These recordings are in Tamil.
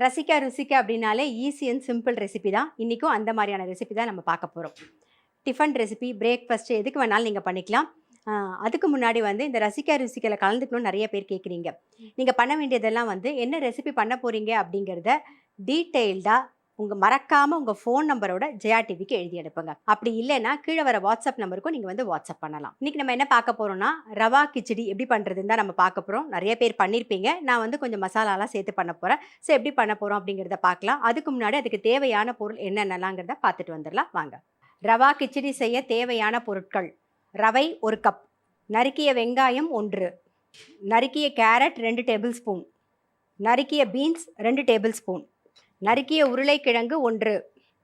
ரசிக்க ருசிக்க அப்படின்னாலே ஈஸி அண்ட் சிம்பிள் ரெசிபி தான். இன்றைக்கும் அந்த மாதிரியான ரெசிபி தான் நம்ம பார்க்க போகிறோம். டிஃபன் ரெசிபி, பிரேக்ஃபாஸ்ட்டு எதுக்கு வேணாலும் நீங்கள் பண்ணிக்கலாம். அதுக்கு முன்னாடி வந்து இந்த ரசிக்க ருசிக்கல கலந்துக்கணும்னு நிறைய பேர் கேட்குறீங்க. நீங்கள் பண்ண வேண்டியதெல்லாம் வந்து என்ன ரெசிபி பண்ண போகிறீங்க அப்படிங்கிறத டீட்டெயில்டாக மறக்காமல் உங்கள் ஃபோன் நம்பரோட ஜெயா டிவிக்கு எழுதி அனுப்புங்க. அப்படி இல்லைன்னா கீழே வர வாட்ஸ்அப் நம்பருக்கும் நீங்கள் வந்து வாட்ஸ்அப் பண்ணலாம். இன்றைக்கி நம்ம என்ன பார்க்க போகிறோம்னா ரவா கிச்சடி எப்படி பண்ணுறதுன்னு தான் நம்ம பார்க்க போகிறோம். நிறைய பேர் பண்ணியிருப்பீங்க. நான் வந்து கொஞ்சம் மசாலாலாம் சேர்த்து பண்ண போகிறேன். ஸோ எப்படி பண்ண போகிறோம் அப்படிங்கிறத பார்க்கலாம். அதுக்கு முன்னாடி அதுக்கு தேவையான பொருள் என்னென்னலாங்கிறத பார்த்துட்டு வந்துடலாம் வாங்க. ரவா கிச்சடி செய்ய தேவையான பொருட்கள்: ரவை 1 கப், நறுக்கிய வெங்காயம் 1, நறுக்கிய கேரட் 2 டேபிள் ஸ்பூன், நறுக்கிய பீன்ஸ் 2 டேபிள் ஸ்பூன், நறுக்கிய உருளைக்கிழங்கு 1,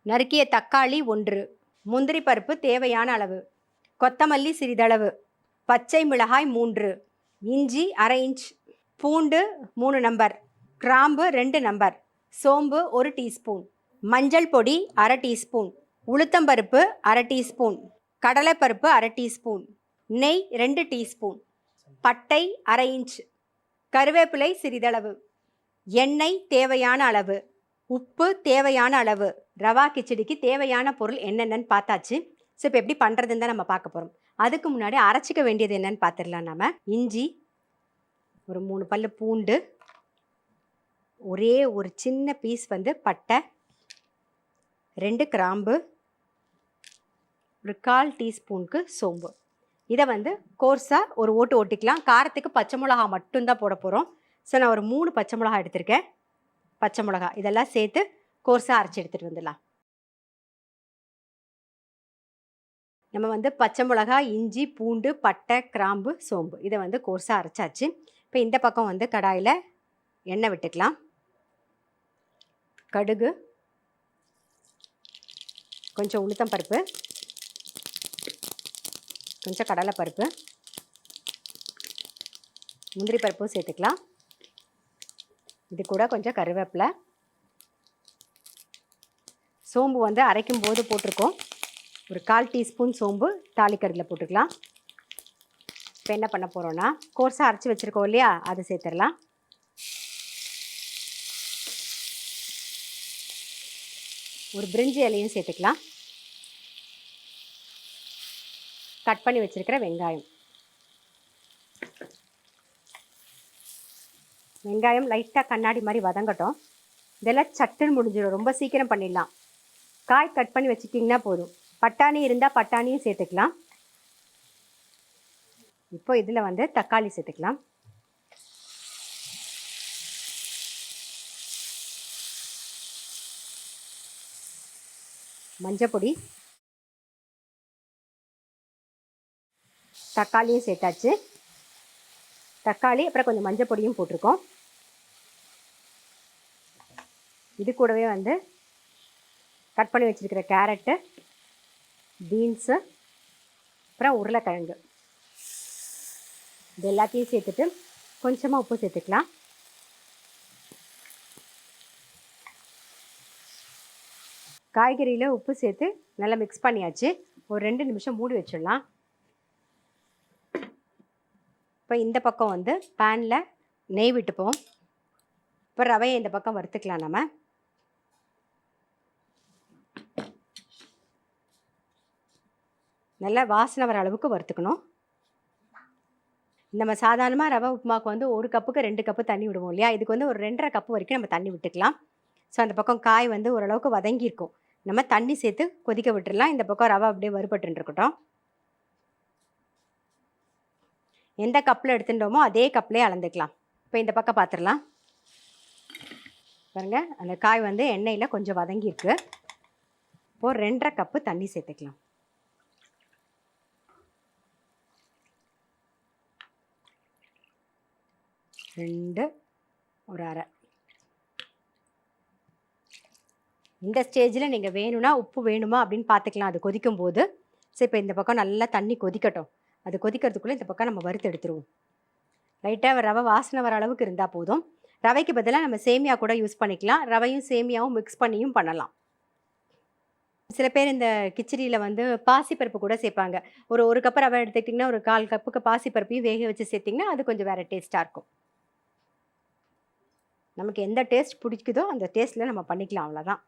நறுக்கிய தக்காளி 1, முந்திரி பருப்பு தேவையான அளவு, கொத்தமல்லி சிறிதளவு, பச்சை மிளகாய் 3, இஞ்சி 1/2 இன்ச், பூண்டு 3 நம்பர், கிராம்பு 2 நம்பர், சோம்பு 1 டீஸ்பூன், மஞ்சள் பொடி 1/2 டீஸ்பூன், உளுத்தம்பருப்பு 1/2 டீஸ்பூன், கடலைப்பருப்பு 1/2 டீஸ்பூன், நெய் 2 டீஸ்பூன், பட்டை 1/2 இன்ச், கருவேப்பிலை சிறிதளவு, எண்ணெய் தேவையான அளவு, உப்பு தேவையான அளவு. ரவா கிச்சடிக்கு தேவையான பொருள் என்னென்னு பார்த்தாச்சு. ஸோ இப்போ எப்படி பண்ணுறதுன்னு தான் நம்ம பார்க்க போகிறோம். அதுக்கு முன்னாடி அரைச்சிக்க வேண்டியது என்னென்னு பார்த்துடலாம். நம்ம இஞ்சி, ஒரு 3 பல்லு பூண்டு, ஒரே ஒரு சின்ன பீஸ் வந்து பட்டை, 2 கிராம்பு, ஒரு 1/4 டீஸ்பூனுக்கு சோம்பு. இதை வந்து கோர்ஸாக ஒரு ஓட்டு ஓட்டிக்கலாம். காரத்துக்கு பச்சை மிளகா மட்டும்தான் போட போகிறோம். ஸோ நான் ஒரு 3 பச்சை மிளகா எடுத்திருக்கேன். பச்சை மிளகா இதெல்லாம் சேர்த்து கோர்ஸாக அரைச்சி எடுத்துகிட்டு வந்துடலாம். நம்ம வந்து பச்சை மிளகா, இஞ்சி, பூண்டு, பட்டை, கிராம்பு, சோம்பு இதை வந்து கோர்ஸாக அரைச்சாச்சு. இப்போ இந்த பக்கம் வந்து கடாயில் எண்ணெய் விட்டுக்கலாம். கடுகு, கொஞ்சம் உளுத்தம் பருப்பு, கொஞ்சம் கடலைப்பருப்பு, முந்திரி பருப்பும் சேர்த்துக்கலாம். இது கூட கொஞ்சம் கருவேப்பிலை, சோம்பு வந்து அரைக்கும் போது போட்டிருக்கோம். ஒரு 1/4 டீஸ்பூன் சோம்பு தாளிக்கிறதுல போட்டுக்கலாம். இப்போ என்ன பண்ண போகிறோன்னா கோர்ஸாக அரைச்சி வச்சுருக்கோம் இல்லையா, அதை சேர்த்துடலாம். ஒரு பிரிஞ்சி இலையும் சேர்த்துக்கலாம். கட் பண்ணி வச்சுருக்கிற வெங்காயம், வெங்காயம் லைட்டாக கண்ணாடி மாதிரி வதங்கட்டும். இதெல்லாம் சட்டுன்னு முடிஞ்சிடும், ரொம்ப சீக்கிரம் பண்ணிடலாம். காய் கட் பண்ணி வச்சுக்கிட்டிங்கன்னா போதும். பட்டாணி இருந்தால் பட்டாணியும் சேர்த்துக்கலாம். இப்போ இதில் வந்து தக்காளி சேர்த்துக்கலாம். மஞ்சள் பொடி, தக்காளியும் சேர்த்தாச்சு. தக்காளி அப்புறம் கொஞ்சம் மஞ்சள் பொடியும் போட்டிருக்கோம். இது கூடவே வந்து கட் பண்ணி வச்சுருக்கிற கேரட்டு, பீன்ஸு, அப்புறம் உருளைக்கிழங்கு இது எல்லாத்தையும் சேர்த்துட்டு கொஞ்சமாக உப்பு சேர்த்துக்கலாம். காய்கறியில் உப்பு சேர்த்து நல்லா மிக்ஸ் பண்ணியாச்சு. ஒரு 2 நிமிஷம் மூடி வச்சிடலாம். இப்போ இந்த பக்கம் வந்து பேனில் நெய் விட்டுப்போம். இப்போ ரவையை இந்த பக்கம் வறுத்துக்கலாம். நம்ம நல்லா வாசனை வர அளவுக்கு வறுத்துக்கணும். நம்ம சாதாரணமாக ரவை உப்புமாவுக்கு வந்து 1 கப்புக்கு 2 கப்பு தண்ணி விடுவோம் இல்லையா, இதுக்கு வந்து ஒரு 2.5 கப்பு வரைக்கும் நம்ம தண்ணி விட்டுக்கலாம். ஸோ அந்த பக்கம் காய் வந்து ஓரளவுக்கு வதங்கியிருக்கும். நம்ம தண்ணி சேர்த்து கொதிக்க விட்டுடலாம். இந்த பக்கம் ரவை அப்படியே வறுபட்டு இருக்கட்டும். எந்த கப்பில் எடுத்துட்டோமோ அதே கப்லேயே அளந்துக்கலாம். இப்போ இந்த பக்கம் பார்த்துடலாம். பாருங்க, அந்த காய் வந்து எண்ணெயில் கொஞ்சம் வதங்கியிருக்கு. இப்போது 2.5 கப்பு தண்ணி சேர்த்துக்கலாம். ஒரு அரை. இந்த ஸ்டேஜில் நீங்கள் வேணும்னா உப்பு வேணுமா அப்படின்னு பார்த்துக்கலாம், அது கொதிக்கும் போது. ஸோ இப்போ இந்த பக்கம் நல்லா தண்ணி கொதிக்கட்டும். அது கொதிக்கிறதுக்குள்ளே இந்த பக்கம் நம்ம வறுத்து எடுத்துருவோம். லைட்டாக ரவை வாசனை வர அளவுக்கு இருந்தால் போதும். ரவைக்கு பதிலாக நம்ம சேமியா கூட யூஸ் பண்ணிக்கலாம். ரவையும் சேமியாவும் மிக்ஸ் பண்ணியும் பண்ணலாம். சில பேர் இந்த கிச்சடியில் வந்து பாசிப்பருப்பு கூட சேர்ப்பாங்க. ஒரு கப்பு ரவை எடுத்துக்கிட்டிங்கன்னா ஒரு 1/4 கப்புக்கு பாசிப்பருப்பையும் வேக வச்சு சேர்த்திங்கன்னா அது கொஞ்சம் வேறு டேஸ்ட்டாக இருக்கும். நமக்கு எந்த டேஸ்ட் பிடிக்குதோ அந்த டேஸ்ட்டில் நம்ம பண்ணிக்கலாம், அவ்வளோதான்.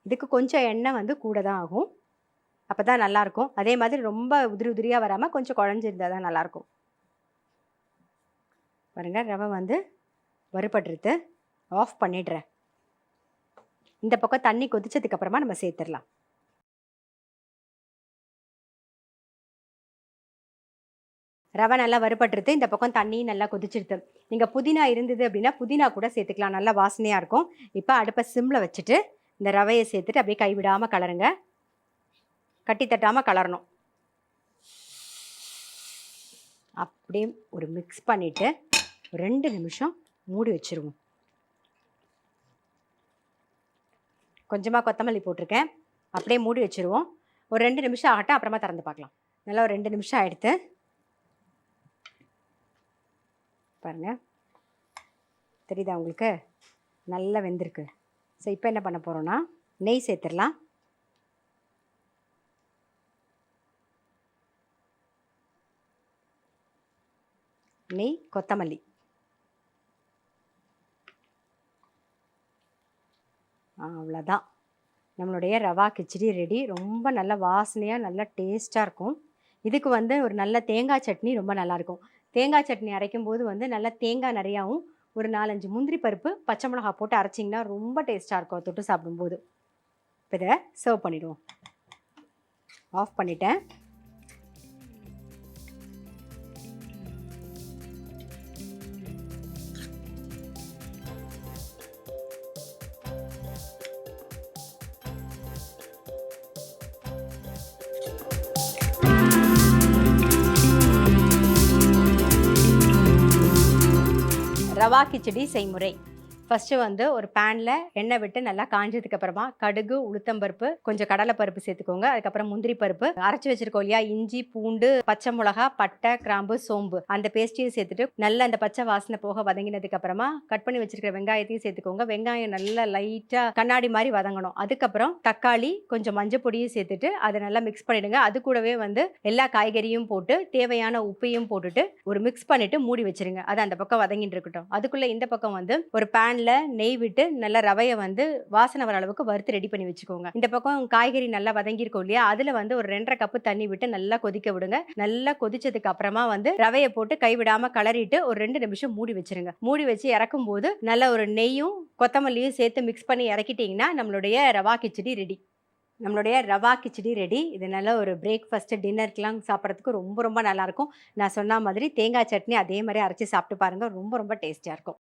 இதுக்கு கொஞ்சம் எண்ணெய் வந்து கூட தான் ஆகும். அப்போ தான் நல்லாயிருக்கும். அதே மாதிரி ரொம்ப உதிரி உதிரியாக வராமல் கொஞ்சம் குழஞ்சிருந்தால் தான் நல்லாயிருக்கும். பாருங்கள், ரவை வந்து வறுபட்டுருது. ஆஃப் பண்ணிடுறேன். இந்த பக்கம் தண்ணி கொதிச்சதுக்கப்புறமா நம்ம சேர்த்துடலாம். ரவை நல்லா வறுபட்டுருது. இந்த பக்கம் தண்ணி நல்லா கொதிச்சிருது. நீங்கள் புதினா இருந்தது அப்படின்னா புதினா கூட சேர்த்துக்கலாம், நல்லா வாசனையாக இருக்கும். இப்போ அடுப்பை சிம்மில் வச்சுட்டு இந்த ரவையை சேர்த்துட்டு அப்படியே கைவிடாமல் கலருங்க. கட்டி தட்டாமல் கலரணும். அப்படியே ஒரு மிக்ஸ் பண்ணிவிட்டு 2 நிமிஷம் மூடி வச்சுருவோம். கொஞ்சமாக கொத்தமல்லி போட்டிருக்கேன். அப்படியே மூடி வச்சுருவோம். ஒரு 2 நிமிஷம் ஆகட்டும், அப்புறமா திறந்து பார்க்கலாம். நல்லா ஒரு 2 நிமிஷம் ஆகிடுத்து. பாருங்கள், தெரியுதா உங்களுக்கு? நல்லா வெந்திருக்கு. ஸோ இப்போ என்ன பண்ண போகிறோன்னா நெய் சேர்த்துடலாம். நெய், கொத்தமல்லி. அவ்வளோதான், நம்மளுடைய ரவா கிச்சடி ரெடி. ரொம்ப நல்ல வாசனையாக நல்லா டேஸ்ட்டாக இருக்கும். இதுக்கு வந்து ஒரு நல்ல தேங்காய் சட்னி ரொம்ப நல்லாயிருக்கும். தேங்காய் சட்னி அரைக்கும் போது வந்து நல்லா தேங்காய் நிறையாவும் ஒரு 4-5 முந்திரி பருப்பு, பச்சை மிளகா போட்டு அரைச்சிங்கன்னா ரொம்ப டேஸ்ட்டாக இருக்கும் தொட்டு சாப்பிடும்போது. இப்போ இதை சர்வ் பண்ணிவிடுவோம். ஆஃப் பண்ணிட்டேன். ரவா கிச்சடி செய்முறை. ஃபஸ்ட்டு வந்து ஒரு பேனில் எண்ணெய் விட்டு நல்லா காஞ்சதுக்கப்புறமா கடுகு, உளுத்தம்பருப்பு, கொஞ்சம் கடலைப்பருப்பு சேர்த்துக்கோங்க. அதுக்கப்புறம் முந்திரி பருப்பு, அரைச்சி வச்சுருக்கோம் இல்லையா, இஞ்சி, பூண்டு, பச்சை மிளகா, பட்டை, கிராம்பு, சோம்பு, அந்த பேஸ்ட்டையும் சேர்த்துட்டு நல்லா அந்த பச்சை வாசனை போக வதங்கினதுக்கப்புறமா கட் பண்ணி வச்சுருக்கிற வெங்காயத்தையும் சேர்த்துக்கோங்க. வெங்காயம் நல்லா லைட்டாக கண்ணாடி மாதிரி வதங்கணும். அதுக்கப்புறம் தக்காளி, கொஞ்சம் மஞ்சள் பொடியும் சேர்த்துட்டு அதை நல்லா மிக்ஸ் பண்ணிவிடுங்க. அது கூடவே வந்து எல்லா காய்கறியும் போட்டு தேவையான உப்பையும் போட்டுட்டு ஒரு மிக்ஸ் பண்ணிவிட்டு மூடி வச்சுருங்க. அது அந்த பக்கம் வதங்கிட்டு இருக்கட்டும். அதுக்குள்ளே இந்த பக்கம் வந்து ஒரு பேன் நெய் விட்டு நல்லா ரவையை வந்து வாசனை வர அளவுக்கு வறுத்து ரெடி பண்ணி வச்சுக்கோங்க. இந்த பக்கம் காய்கறி நல்லா வதங்கியிருக்கும் இல்லையா, அதுல வந்து ஒரு 2.5 கப்பு தண்ணி விட்டு நல்லா கொதிக்க விடுங்க. நல்லா கொதிச்சதுக்கு அப்புறமா வந்து ரவையை போட்டு கைவிடாம கிளறிட்டு ஒரு 2 நிமிஷம் மூடி வச்சிருங்க. மூடி வச்சு இறக்கும் போது நல்ல ஒரு நெய்யும் கொத்தமல்லியும் சேர்த்து மிக்ஸ் பண்ணி இறக்கிட்டீங்கன்னா நம்மளுடைய ரவா கிச்சடி ரெடி. நம்மளுடைய ரவா கிச்சடி ரெடி. இது நல்ல ஒரு பிரேக்ஃபாஸ்ட்டு, டின்னருக்குலாம் சாப்பிட்றதுக்கு ரொம்ப ரொம்ப நல்லாயிருக்கும். நான் சொன்ன மாதிரி தேங்காய் சட்னி அதே மாதிரி அரைச்சி சாப்பிட்டு பாருங்கள். ரொம்ப ரொம்ப டேஸ்டியாக இருக்கும்.